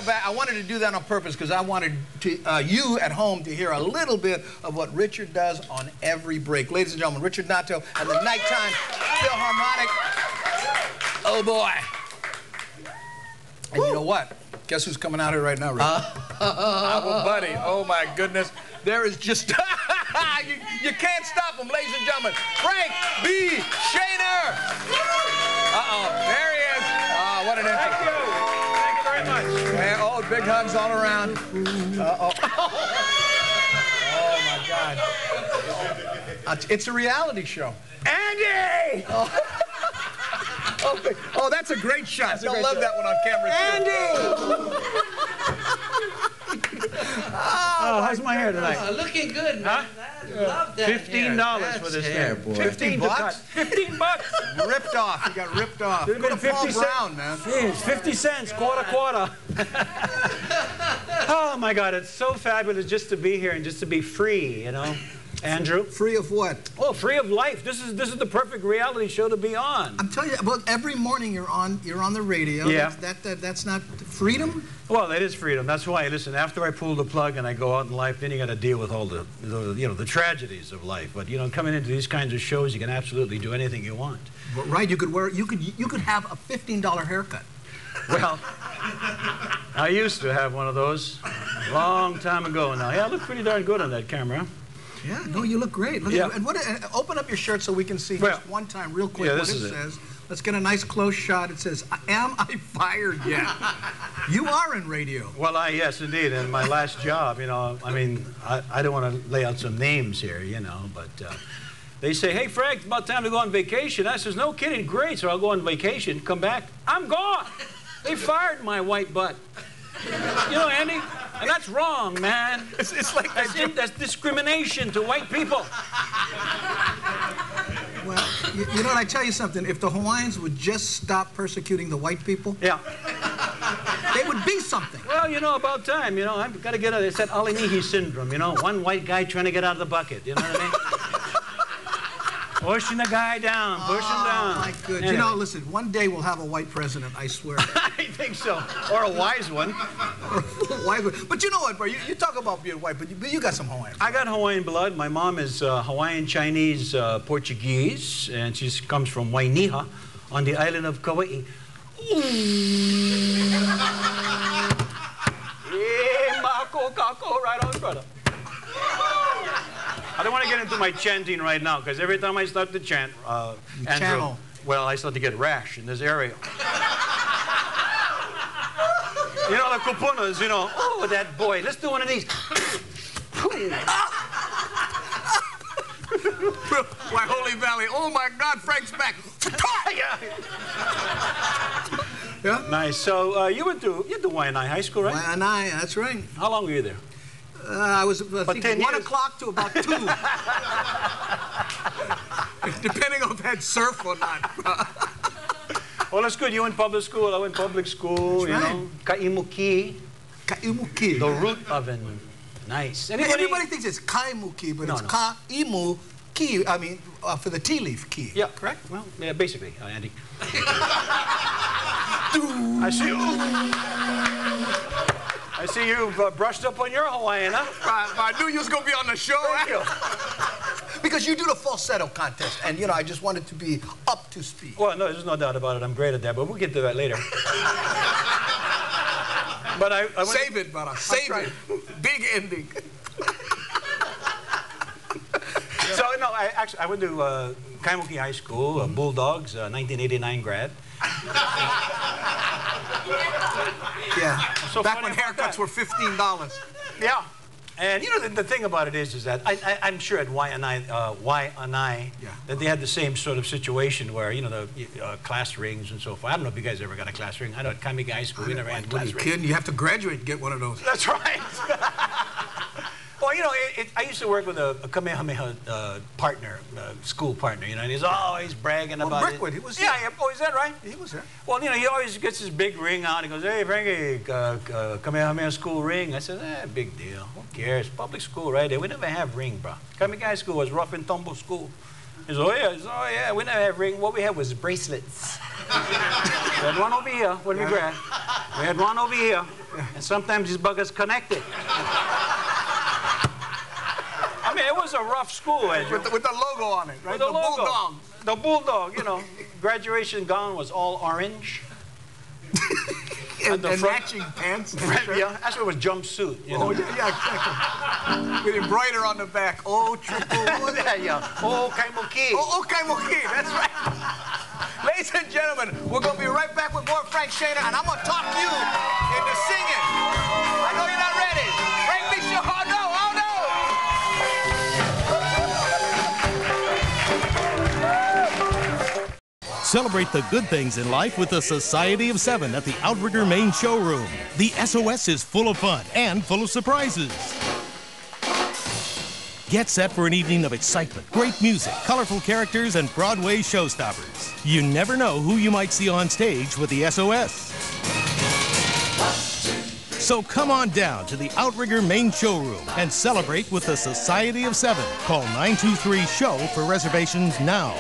back. I wanted to do that on purpose because I wanted you at home to hear a little bit of what Richard does on every break. Ladies and gentlemen, Richard Nato and the Nighttime Philharmonic. Oh, boy. And you know what? Guess who's coming out here right now, Richard? Our buddy. Oh, my goodness. There is just... you can't stop him, ladies and gentlemen. Frank B. Shaner. Uh-oh. There he is. Oh, what an intro. Thank you. Thank you very much. And, oh, big hugs all around. Uh-oh. Oh, my God. It's a reality show. Andy! Oh, that's a great shot. They'll love that one on camera, too. Andy! Oh, how's my hair tonight? Looking good, man. I love that. $15 for this hair, boy. 15 bucks? 15 bucks. Ripped off. You got ripped off. Could have been 50 cents. Brown, man. Jeez, 50 cents, quarter. Oh my God, it's so fabulous just to be here and just to be free, you know. Andrew? Free of what? Oh, free of life. This is the perfect reality show to be on. I'm telling you, well, every morning you're on the radio. Yeah. That's not freedom? Well, it is freedom. That's why, listen, after I pull the plug and I go out in life, then you got to deal with all the the tragedies of life. But, you know, coming into these kinds of shows, you can absolutely do anything you want. But, right, you could have a $15 haircut. Well, I used to have one of those a long time ago now. Yeah, I look pretty darn good on that camera. Yeah, no, you look great. Look yeah. And open up your shirt so we can see just one time real quick what it says. Let's get a nice close shot. It says, "Am I fired yet?" You are in radio. Well, yes, indeed. In my last job, you know, I mean, I don't want to lay out some names here, you know, but they say, "Hey, Frank, it's about time to go on vacation." I says, "No kidding, great." So I'll go on vacation, come back, I'm gone. They fired my white butt. You know, Andy, and that's wrong, man. It's like that's discrimination to white people. Well, you know what? I tell you something. If the Hawaiians would just stop persecuting the white people, yeah, they would be something. Well, you know, about time. You know, I've got to get out. It's that Alinihi syndrome. You know, one white guy trying to get out of the bucket. You know what I mean? Pushing the guy down, pushing down. My goodness. Anyway. You know, listen, one day we'll have a white president, I swear. I think so. Or a wise one. But you know what, bro? You talk about being white, but you got some Hawaiian blood. I got Hawaiian blood. My mom is Hawaiian, Chinese, Portuguese, and she comes from Wainiha on the island of Kauai. Yeah, mako, kako, right on, brother. I don't want to get into my chanting right now, because every time I start to chant, Andrew, well, I start to get rash in this area. You know, the kupunas, you know, oh, that boy, let's do one of these. Why, Holy Valley, oh my God, Frank's back. Yeah? Nice. So you went to Waianae High School, right? Waianae, that's right. How long were you there? I was, I think, 1 o'clock to about 2. Depending on if I had surf or not. Well, that's good. You went public school. I went public school. That's you know, kaimuki. Kaimuki. The root oven. Nice. Everybody thinks it's kaimuki, but it's kaimuki. I mean, for the tea leaf key. Yeah, correct. Well, yeah, basically, Andy. I see you've brushed up on your Hawaiian, huh? I knew you was going to be on the show. Thank you. Because you do the falsetto contest, and, you know, I just wanted to be up to speed. Well, no, there's no doubt about it. I'm great at that, but we'll get to that later. But I Save it, brother. Save it. Big ending. So, no, I went to Kaimuki High School, Bulldogs, 1989 grad. Yeah. So back when haircuts were $15. Yeah. And you know the thing about it is that I'm sure at Waianae that they had the same sort of situation where, you know, the class rings and so forth. I don't know if you guys ever got a class ring. I know at Kaimuki High School we never had class rings. Kidding? You have to graduate to get one of those. That's right. Well, you know, I used to work with a Kamehameha partner, school partner, you know, and he's always bragging about Brickwood, it. He was yeah, oh, is that right? He was there. Well, you know, he always gets his big ring out. He goes, "Hey, Frankie, Kamehameha school ring." I said, big deal. Who cares? Public school right there. We never have ring, bro. Kaimuki High School was rough and tumble school. He said, "Oh, yeah, we never have ring. What we had was bracelets." We had one over here when we grad. We had one over here. And sometimes these buggers connected. I mean, it was a rough school, Andrew. With the logo on it, right? With the logo. bulldog. The bulldog, you know. Graduation gown was all orange. And matching pants. Yeah, that's what was jumpsuit, you know. Oh, yeah, exactly. With embroider on the back. Oh, triple. Yeah. Oh, Kaimuki. Oh, Kaimuki. That's right. Ladies and gentlemen, we're going to be right back with more Frank Shaner, and I'm going to talk you into singing. I know you're not ready. Frank B. Show. Oh, no. Oh, no. Celebrate the good things in life with the Society of Seven at the Outrigger Main Showroom. The SOS is full of fun and full of surprises. Get set for an evening of excitement, great music, colorful characters, and Broadway showstoppers. You never know who you might see on stage with the SOS. So come on down to the Outrigger Main Showroom and celebrate with the Society of Seven. Call 923-SHOW for reservations now.